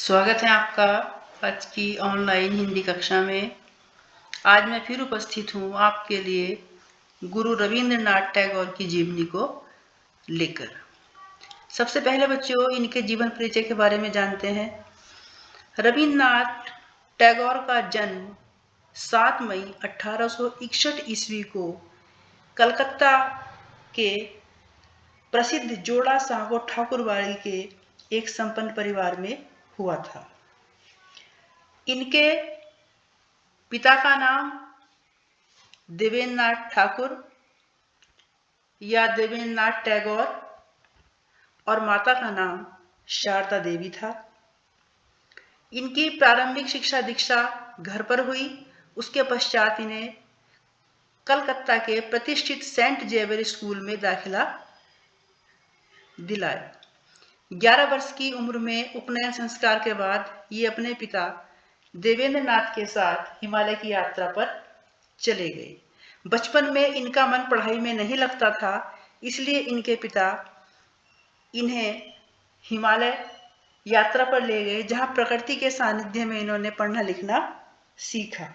स्वागत है आपका आज की ऑनलाइन हिंदी कक्षा में। आज मैं फिर उपस्थित हूँ आपके लिए गुरु रविंद्रनाथ टैगोर की जीवनी को लेकर। सबसे पहले बच्चों इनके जीवन परिचय के बारे में जानते हैं। रविंद्रनाथ टैगोर का जन्म 7 मई 1861 ईस्वी को कलकत्ता के प्रसिद्ध जोड़ा साहब ठाकुरबाड़ी के एक संपन्न परिवार में हुआ था। इनके पिता का नाम देवेंद्रनाथ ठाकुर या देवेंद्रनाथ टैगोर और माता का नाम शारदा देवी था। इनकी प्रारंभिक शिक्षा दीक्षा घर पर हुई। उसके पश्चात इन्हें कलकत्ता के प्रतिष्ठित सेंट जेवियर स्कूल में दाखिला दिलाया। 11 वर्ष की उम्र में उपनयन संस्कार के बाद ये अपने पिता देवेंद्रनाथ के साथ हिमालय की यात्रा पर चले गए। बचपन में इनका मन पढ़ाई में नहीं लगता था, इसलिए इनके पिता इन्हें हिमालय यात्रा पर ले गए, जहां प्रकृति के सानिध्य में इन्होंने पढ़ना लिखना सीखा।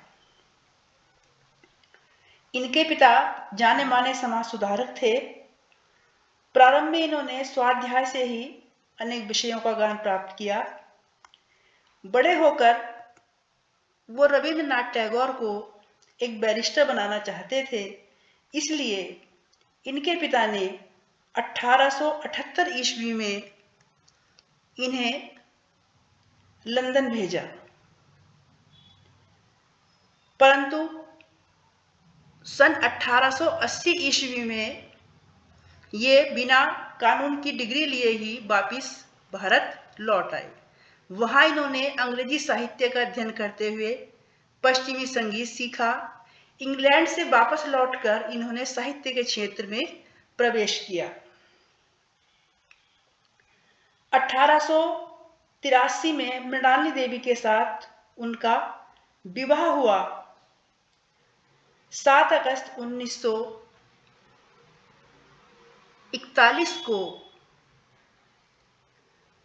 इनके पिता जाने माने समाज सुधारक थे। प्रारंभ में इन्होंने स्वाध्याय से ही अनेक विषयों का ज्ञान प्राप्त किया। बड़े होकर वो रविंद्रनाथ टैगोर को एक बैरिस्टर बनाना चाहते थे, इसलिए इनके पिता ने 1878 ईस्वी में इन्हें लंदन भेजा, परंतु सन 1880 ईस्वी में ये बिना कानून की डिग्री लिए ही वापिस भारत लौट आए। वहां इन्होंने अंग्रेजी साहित्य का अध्ययन करते हुए पश्चिमी संगीत सीखा। इंग्लैंड से वापस लौटकर इन्होंने साहित्य के क्षेत्र में प्रवेश किया। 1883 में मृणालिनी देवी के साथ उनका विवाह हुआ। 7 अगस्त 1941 को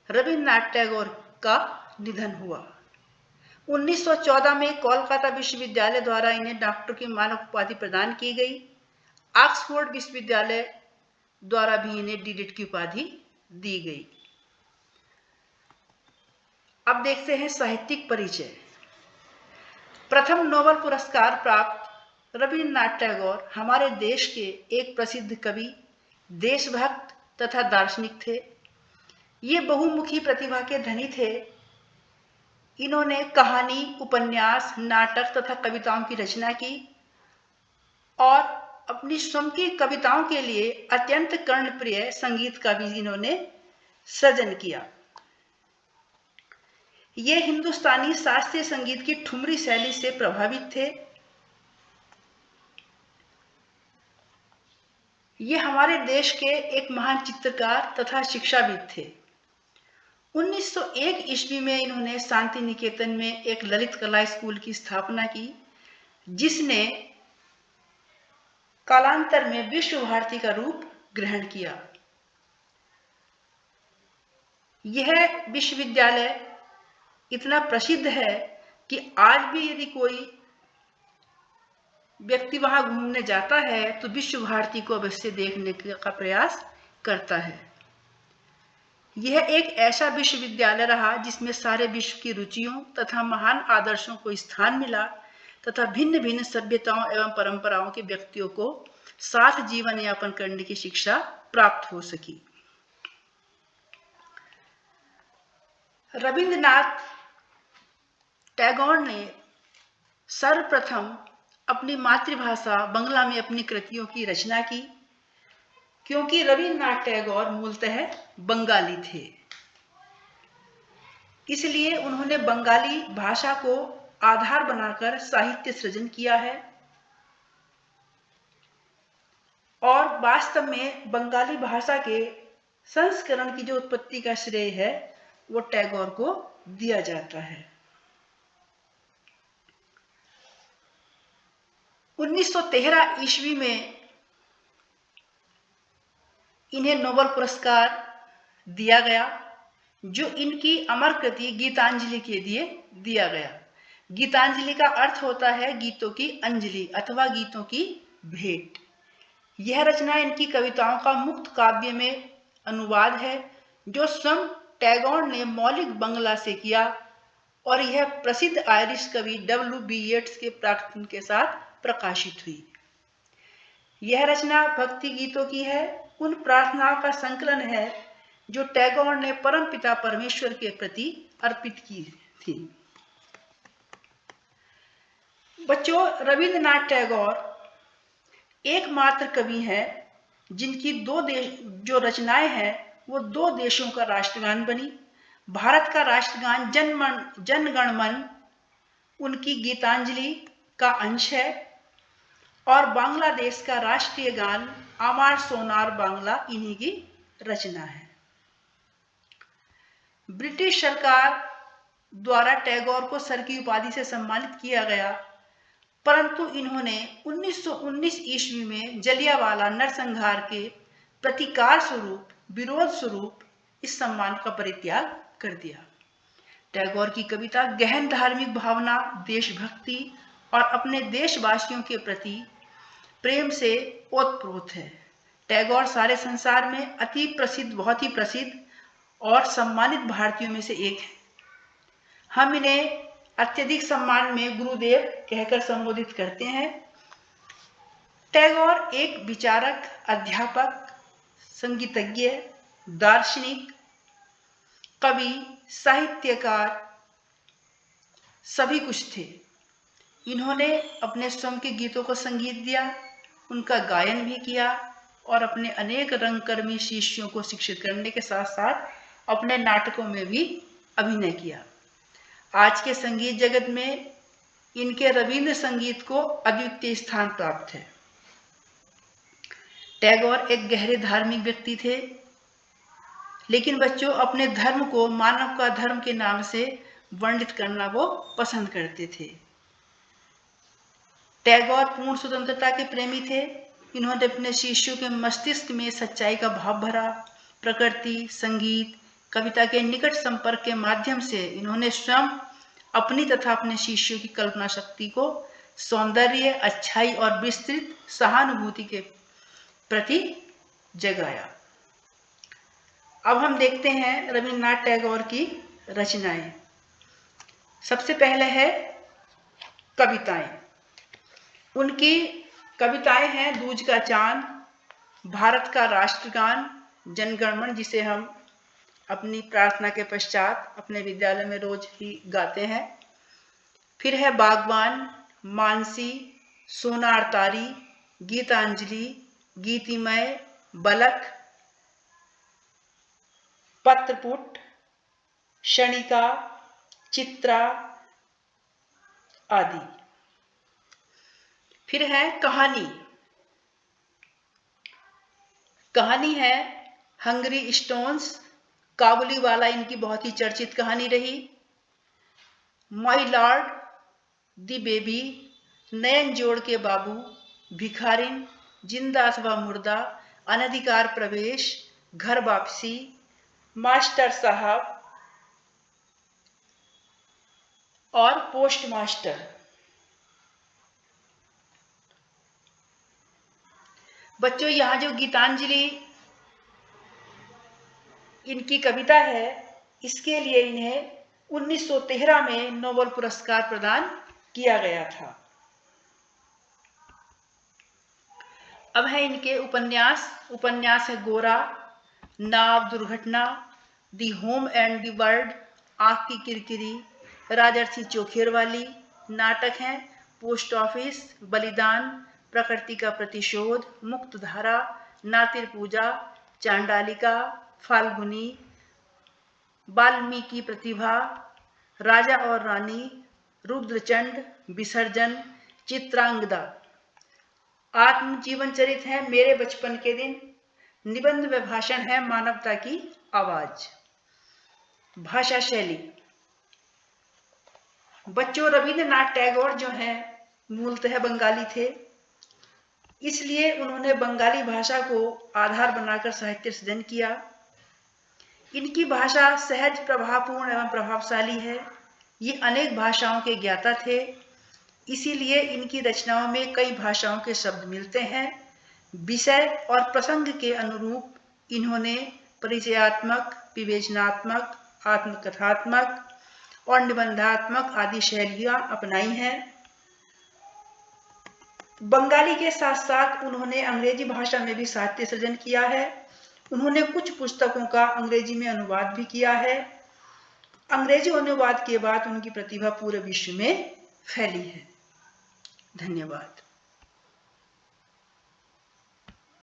रविंद्रनाथ टैगोर का निधन हुआ। 1914 में कोलकाता विश्वविद्यालय द्वारा इन्हें डॉक्टर की मानद उपाधि प्रदान की गई। ऑक्सफोर्ड विश्वविद्यालय द्वारा भी इन्हें डीलिट की उपाधि दी गई। अब देखते हैं साहित्यिक परिचय। प्रथम नोबेल पुरस्कार प्राप्त रविंद्रनाथ टैगोर हमारे देश के एक प्रसिद्ध कवि, देशभक्त तथा दार्शनिक थे। ये बहुमुखी प्रतिभा के धनी थे। इन्होंने कहानी, उपन्यास, नाटक तथा कविताओं की रचना की और अपनी स्वयं की कविताओं के लिए अत्यंत कर्णप्रिय संगीत का भी इन्होंने सृजन किया। ये हिंदुस्तानी शास्त्रीय संगीत की ठुमरी शैली से प्रभावित थे। ये हमारे देश के एक महान चित्रकार तथा शिक्षाविद थे। 1901 ईस्वी में इन्होंने शांति निकेतन में एक ललित कला स्कूल की स्थापना की, जिसने कालांतर में विश्व भारती का रूप ग्रहण किया। यह विश्वविद्यालय इतना प्रसिद्ध है कि आज भी यदि कोई व्यक्ति वहां घूमने जाता है तो विश्व भारती को अवश्य देखने का प्रयास करता है। यह एक ऐसा विश्वविद्यालय रहा जिसमें सारे विश्व की रुचियों तथा महान आदर्शों को स्थान मिला तथा भिन्न भिन्न सभ्यताओं एवं परंपराओं के व्यक्तियों को साथ जीवन यापन करने की शिक्षा प्राप्त हो सकी। रविंद्रनाथ टैगोर ने सर्वप्रथम अपनी मातृभाषा बंगला में अपनी कृतियों की रचना की, क्योंकि रविंद्रनाथ टैगोर मूलतः बंगाली थे। इसलिए उन्होंने बंगाली भाषा को आधार बनाकर साहित्य सृजन किया है और वास्तव में बंगाली भाषा के संस्करण की जो उत्पत्ति का श्रेय है वो टैगोर को दिया जाता है। 1913 ईस्वी में इन्हें नोबेल पुरस्कार दिया गया। जो इनकी अमर कृति गीतांजलि के लिए दिया गया। गीतांजलि का अर्थ होता है गीतों की अंजलि अथवा गीतों की भेंट। यह रचना इनकी कविताओं का मुक्त काव्य में अनुवाद है, जो स्वयं टैगोर ने मौलिक बंगला से किया, और यह प्रसिद्ध आयरिश कवि W.B. येट्स के प्रार्थना के साथ प्रकाशित हुई। यह रचना भक्ति गीतों की है, उन प्रार्थनाओं का संकलन है जो टैगोर ने परमपिता परमेश्वर के प्रति अर्पित की थी। बच्चों, रविंद्रनाथ टैगोर एकमात्र कवि हैं जिनकी जो रचनाएं हैं वो 2 देशों का राष्ट्रगान बनी। भारत का राष्ट्रगान जन गण मन उनकी गीतांजलि का अंश है, और बांग्लादेश का राष्ट्रीय गान आमार सोनार बांग्ला इन्हीं की रचना है। ब्रिटिश सरकार द्वारा टैगोर को सर की उपाधि से सम्मानित किया गया, परंतु इन्होंने 1919 ईस्वी में जलियांवाला नरसंहार के प्रतिकार स्वरूप, विरोध स्वरूप इस सम्मान का परित्याग कर दिया। टैगोर की कविता गहन धार्मिक भावना, देशभक्ति और अपने देशवासियों के प्रति प्रेम से ओतप्रोत है। टैगोर सारे संसार में अति प्रसिद्ध, बहुत ही प्रसिद्ध और सम्मानित भारतीयों में से एक है। हम इन्हें अत्यधिक सम्मान में गुरुदेव कहकर संबोधित करते हैं। टैगोर एक विचारक, अध्यापक, संगीतज्ञ, दार्शनिक, कवि, साहित्यकार सभी कुछ थे। इन्होंने अपने स्वयं के गीतों को संगीत दिया, उनका गायन भी किया और अपने अनेक रंगकर्मी शिष्यों को शिक्षित करने के साथ साथ अपने नाटकों में भी अभिनय किया। आज के संगीत जगत में इनके रविंद्र संगीत को अद्वितीय स्थान प्राप्त है। टैगोर एक गहरे धार्मिक व्यक्ति थे, लेकिन बच्चों अपने धर्म को मानव का धर्म के नाम से वर्णित करना वो पसंद करते थे। टैगोर पूर्ण स्वतंत्रता के प्रेमी थे। इन्होंने अपने शिष्यों के मस्तिष्क में सच्चाई का भाव भरा। प्रकृति, संगीत, कविता के निकट संपर्क के माध्यम से इन्होंने स्वयं अपनी तथा अपने शिष्यों की कल्पना शक्ति को सौंदर्य, अच्छाई और विस्तृत सहानुभूति के प्रति जगाया। अब हम देखते हैं रविंद्रनाथ टैगोर की रचनाएं। सबसे पहले है कविताएं। उनकी कविताएं हैं दूज का चांद, भारत का राष्ट्रगान जन गण मन, जिसे हम अपनी प्रार्थना के पश्चात अपने विद्यालय में रोज ही गाते हैं। फिर है बागबान, मानसी, सोनार तारी, गीतांजलि, गीतिमय, बलक, पत्रपुट, क्षणिका, चित्रा आदि। फिर है कहानी। कहानी है हंगरी स्टोन्स, काबुलीवाला इनकी बहुत ही चर्चित कहानी रही। माई लॉर्ड, दी बेबी, नयन जोड़ के बाबू, भिखारिन, जिंदा अथवा मुर्दा, अनधिकार प्रवेश, घर वापसी, मास्टर साहब और पोस्ट मास्टर। बच्चों, यहाँ जो गीतांजलि इनकी कविता है, इसके लिए इन्हें 1913 में नोबेल पुरस्कार प्रदान किया गया था। अब है इनके उपन्यास। उपन्यास है गोरा, नाव दुर्घटना, the home and the world, आंख की किरकिरी, राजर्षि चोखेर वाली। नाटक हैं पोस्ट ऑफिस, बलिदान, प्रकृति का प्रतिशोध, मुक्त धारा, नातिर पूजा, चांडालिका, फाल्गुनी, वाल्मीकि प्रतिभा, राजा और रानी, रुद्रचंड, विसर्जन, चित्रांगदा। आत्मजीवन चरित है मेरे बचपन के दिन। निबंध व भाषण है मानवता की आवाज। भाषा शैली। बच्चों, रविंद्रनाथ टैगोर जो हैं मूलतः बंगाली थे, इसलिए उन्होंने बंगाली भाषा को आधार बनाकर साहित्य सृजन किया। इनकी भाषा सहज, प्रभावपूर्ण एवं प्रभावशाली है। ये अनेक भाषाओं के ज्ञाता थे, इसीलिए इनकी रचनाओं में कई भाषाओं के शब्द मिलते हैं। विषय और प्रसंग के अनुरूप इन्होंने परिचयात्मक, विवेचनात्मक, आत्मकथात्मक और निबंधात्मक आदि शैलियां अपनाई हैं। बंगाली के साथ साथ उन्होंने अंग्रेजी भाषा में भी साहित्य सृजन किया है। उन्होंने कुछ पुस्तकों का अंग्रेजी में अनुवाद भी किया है। अंग्रेजी अनुवाद के बाद उनकी प्रतिभा पूरे विश्व में फैली है। धन्यवाद।